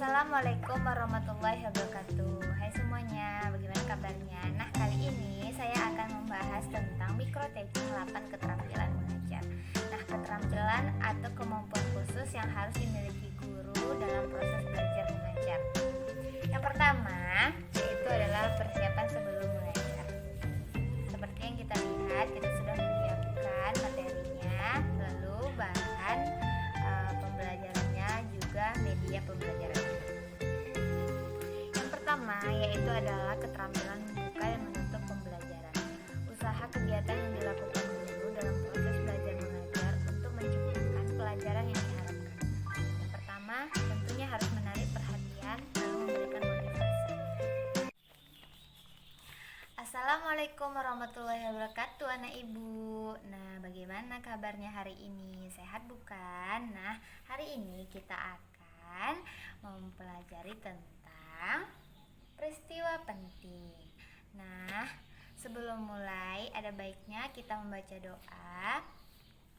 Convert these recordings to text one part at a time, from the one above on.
Assalamualaikum warahmatullahi wabarakatuh. Hai semuanya, bagaimana kabarnya? Nah, kali ini saya akan membahas tentang mikroteaching 8 keterampilan mengajar. Nah, keterampilan atau kemampuan khusus yang harus dimiliki guru dalam proses belajar mengajar. Yang pertama, yaitu adalah persiapan sebelum mengajar. Seperti yang kita lihat, kita sudah menyiapkan materinya, lalu bahan pembelajarannya, juga media pembelajaran. Yang pertama yaitu adalah keterampilan membuka dan menutup pembelajaran. Usaha kegiatan yang dilakukan guru dalam proses belajar mengajar untuk menciptakan pelajaran yang diharapkan. Yang pertama, tentunya harus menarik perhatian lalu memberikan motivasi. Assalamualaikum warahmatullahi wabarakatuh anak ibu. Nah, bagaimana kabarnya hari ini? Sehat bukan? Nah, hari ini kita akan mempelajari tentang peristiwa penting. Nah, sebelum mulai ada baiknya kita membaca doa.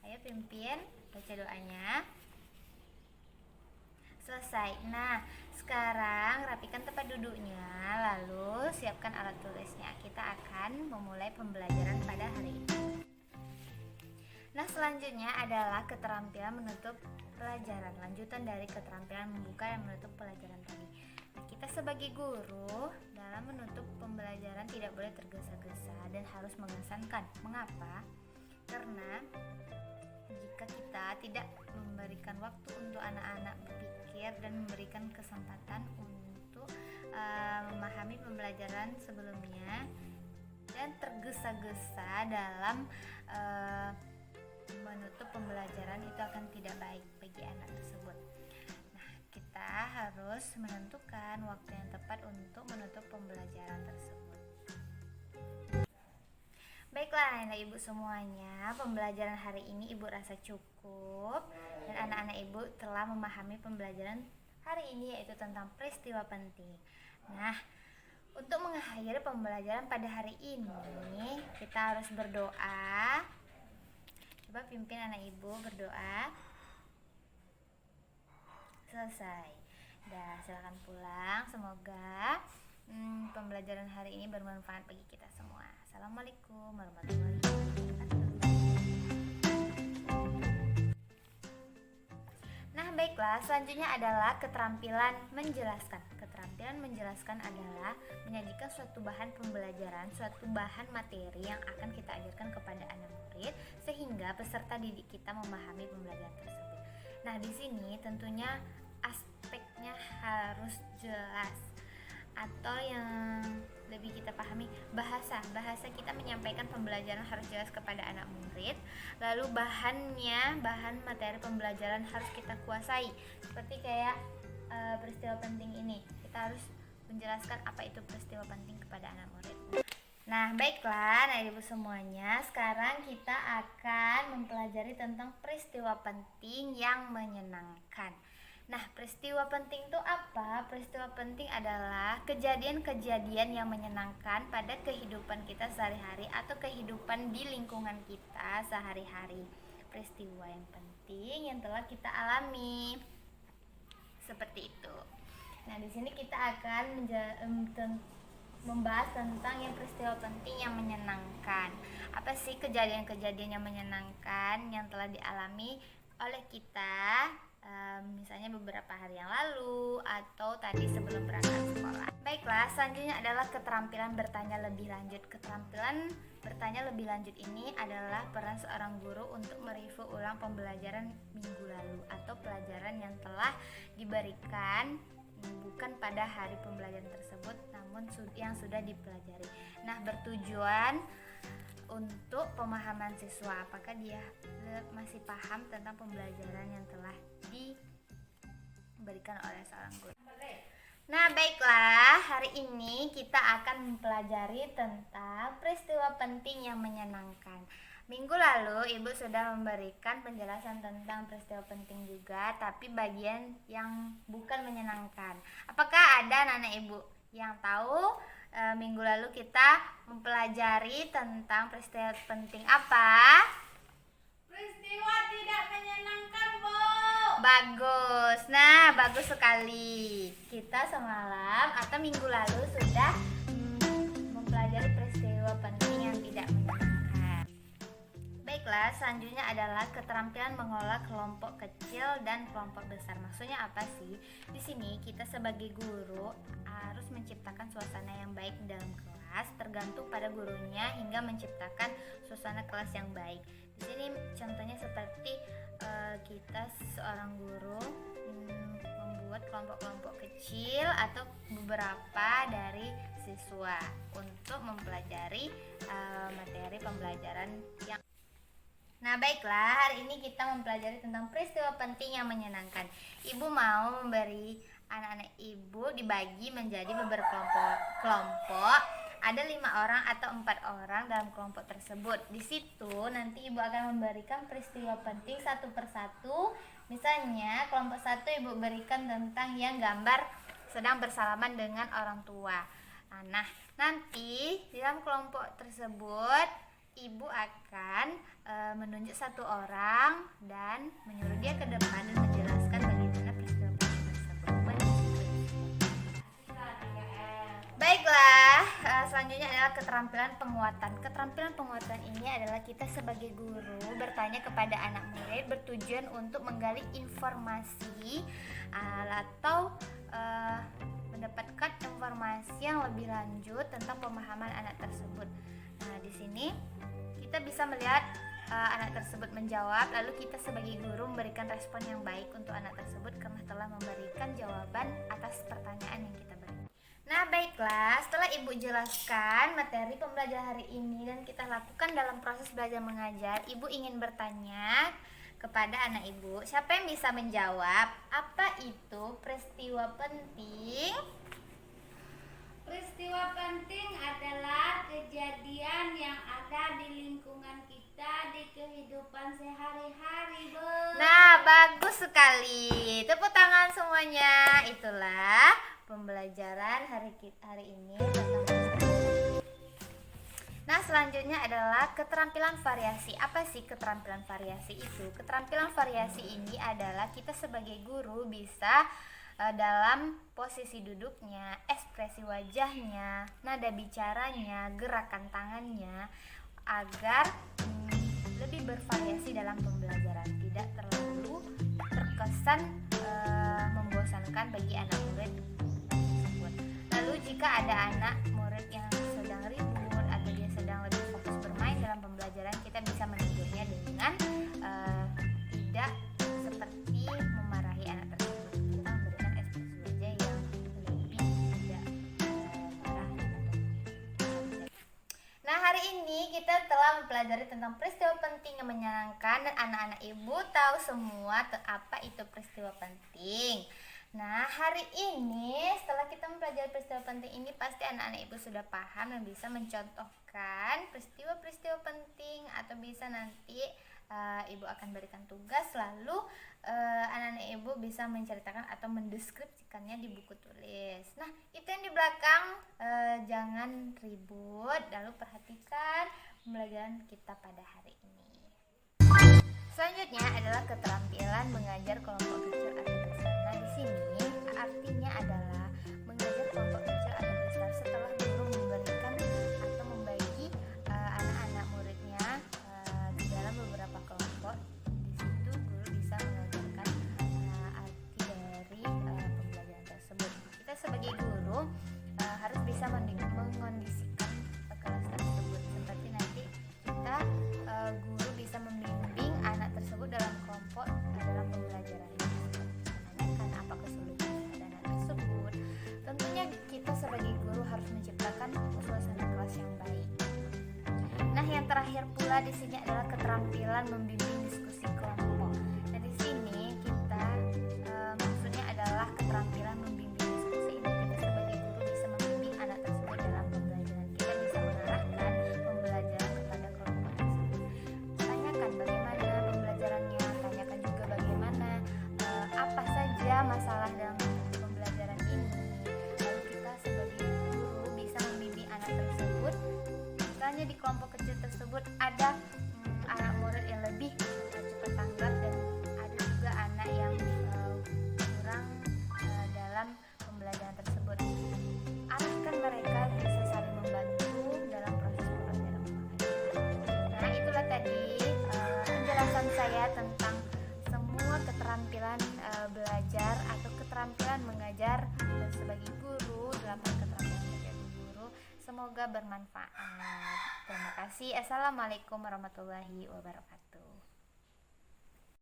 Ayo pimpin baca doanya. Selesai. Nah, sekarang rapikan tempat duduknya, lalu siapkan alat tulisnya. Kita akan memulai pembelajaran pada hari ini. Nah, selanjutnya adalah keterampilan menutup pelajaran. Lanjutan dari keterampilan membuka dan menutup pelajaran tadi. Nah, kita sebagai guru dalam menutup pembelajaran tidak boleh tergesa-gesa dan harus mengesankan. Mengapa? Karena jika kita tidak memberikan waktu untuk anak-anak berpikir dan memberikan kesempatan untuk memahami pembelajaran sebelumnya dan tergesa-gesa dalam menutup pembelajaran, itu akan tidak baik bagi anak tersebut. Nah, kita harus menentukan waktu yang tepat untuk menutup pembelajaran tersebut. Baiklah anak ibu semuanya, pembelajaran hari ini ibu rasa cukup dan anak-anak ibu telah memahami pembelajaran hari ini, yaitu tentang peristiwa penting. Nah, untuk mengakhiri pembelajaran pada hari ini kita harus berdoa. Coba pimpin anak ibu berdoa. Selesai. Dah, silakan pulang. Semoga pembelajaran hari ini bermanfaat bagi kita semua. Assalamualaikum warahmatullahi wabarakatuh. Nah, baiklah, selanjutnya adalah keterampilan menjelaskan. Keterampilan menjelaskan adalah menyajikan suatu bahan pembelajaran, suatu bahan materi yang akan kita ajarkan kepada anak murid sehingga peserta didik kita memahami pembelajaran tersebut. Nah, di sini tentunya aspeknya harus jelas, atau yang lebih kita pahami, bahasa kita menyampaikan pembelajaran harus jelas kepada anak murid. Lalu bahan materi pembelajaran harus kita kuasai, seperti kayak peristiwa penting ini, kita harus menjelaskan apa itu peristiwa penting kepada anak murid. Nah, baiklah anak ibu semuanya, sekarang kita akan mempelajari tentang peristiwa penting yang menyenangkan. Nah, peristiwa penting itu apa? Peristiwa penting adalah kejadian-kejadian yang menyenangkan pada kehidupan kita sehari-hari atau kehidupan di lingkungan kita sehari-hari. Peristiwa yang penting yang telah kita alami. Seperti itu. Nah, di sini kita akan membahas tentang yang peristiwa penting yang menyenangkan. Apa sih kejadian-kejadian yang menyenangkan yang telah dialami oleh kita? Misalnya beberapa hari yang lalu atau tadi sebelum berangkat sekolah. Baiklah, selanjutnya adalah keterampilan bertanya lebih lanjut. Keterampilan bertanya lebih lanjut ini adalah peran seorang guru untuk mereview ulang pembelajaran minggu lalu atau pelajaran yang telah diberikan bukan pada hari pembelajaran tersebut namun yang sudah dipelajari. Nah, bertujuan untuk pemahaman siswa, apakah dia masih paham tentang pembelajaran yang telah diberikan oleh seorang guru. Nah, baiklah, hari ini kita akan mempelajari tentang peristiwa penting yang menyenangkan. Minggu lalu ibu sudah memberikan penjelasan tentang peristiwa penting juga, tapi bagian yang bukan menyenangkan. Apakah ada anak ibu yang tahu minggu lalu kita mempelajari tentang peristiwa penting apa? Peristiwa tidak menyenangkan, Bu. bagus. Nah, bagus sekali. Kita semalam atau minggu lalu sudah mempelajari peristiwa penting yang tidak menyenangkan. Baiklah, selanjutnya adalah keterampilan mengelola kelompok kecil dan kelompok besar. Maksudnya apa sih? Di sini kita sebagai guru harus menciptakan suasana yang baik di dalam kelas, tergantung pada gurunya hingga menciptakan suasana kelas yang baik. Di sini contohnya seperti kita seorang guru membuat kelompok-kelompok kecil atau beberapa dari siswa untuk mempelajari materi pembelajaran yang. Nah, baiklah, hari ini kita mempelajari tentang peristiwa penting yang menyenangkan. Ibu mau memberi anak-anak ibu dibagi menjadi beberapa kelompok. Ada 5 orang atau 4 orang dalam kelompok tersebut. Di situ nanti ibu akan memberikan peristiwa penting satu persatu. Misalnya kelompok 1 ibu berikan tentang yang gambar sedang bersalaman dengan orang tua. Nah, nanti di dalam kelompok tersebut ibu akan menunjuk satu orang dan menyuruh dia ke depan dan menjelaskan bagaimana peristiwa penting tersebut. Baiklah, selanjutnya adalah keterampilan penguatan. Keterampilan penguatan ini adalah kita sebagai guru bertanya kepada anak murid bertujuan untuk menggali informasi atau mendapatkan informasi yang lebih lanjut tentang pemahaman anak tersebut. Nah, di sini kita bisa melihat anak tersebut menjawab, lalu kita sebagai guru memberikan respon yang baik untuk anak tersebut karena telah memberikan jawaban atas pertanyaan yang kita berikan. Nah, baiklah, setelah ibu jelaskan materi pembelajaran hari ini dan kita lakukan dalam proses belajar mengajar, ibu ingin bertanya kepada anak ibu, siapa yang bisa menjawab apa itu peristiwa penting? Peristiwa penting adalah kejadian yang ada di lingkungan kita di kehidupan sehari-hari, Bu. Nah, bagus sekali. Tepuk tangan semuanya. Itulah pembelajaran hari ini tentang peristiwa. Nah, selanjutnya adalah keterampilan variasi. Apa sih keterampilan variasi itu? Keterampilan variasi ini adalah kita sebagai guru bisa dalam posisi duduknya, ekspresi wajahnya, nada bicaranya, gerakan tangannya agar lebih bervariasi dalam pembelajaran, tidak terlalu terkesan membosankan bagi anak murid tersebut. Lalu jika ada anak murid yang sedang ribut atau dia sedang lebih fokus bermain dalam pembelajaran, kita bisa menegurnya dengan tidak seperti memarahi anak tersebut. Nah, hari ini kita telah mempelajari tentang peristiwa penting yang menyenangkan dan anak-anak ibu tahu semua apa itu peristiwa penting. Nah, hari ini setelah kita mempelajari peristiwa penting ini pasti anak-anak ibu sudah paham dan bisa mencontohkan peristiwa-peristiwa penting atau bisa nanti ibu akan berikan tugas lalu anak-anak ibu bisa menceritakan atau mendeskripsikannya di buku tulis. Nah, itu yang di belakang, jangan ribut, lalu perhatikan pembelajaran kita pada hari ini. Selanjutnya adalah keterampilan mengajar kelompok kecil atau besar. Nah, di sini artinya adalah mengajar kelompok kecil atau besar setelah guru memberikan atau membagi anak-anak muridnya di dalam beberapa kelompok. Di situ guru bisa mengajarkan arti dari pembelajaran tersebut. Kita sebagai guru harus bisa mengkondisikan kelas tersebut. Seperti nanti kita guru bisa membimbing anak tersebut dalam kelompok dalam pembelajarannya. Menanyakan apa kesulitan pada anak tersebut saya tentang semua keterampilan belajar atau keterampilan mengajar sebagai guru, 8 keterampilan menjadi guru. Semoga bermanfaat. Terima kasih. Assalamualaikum warahmatullahi wabarakatuh.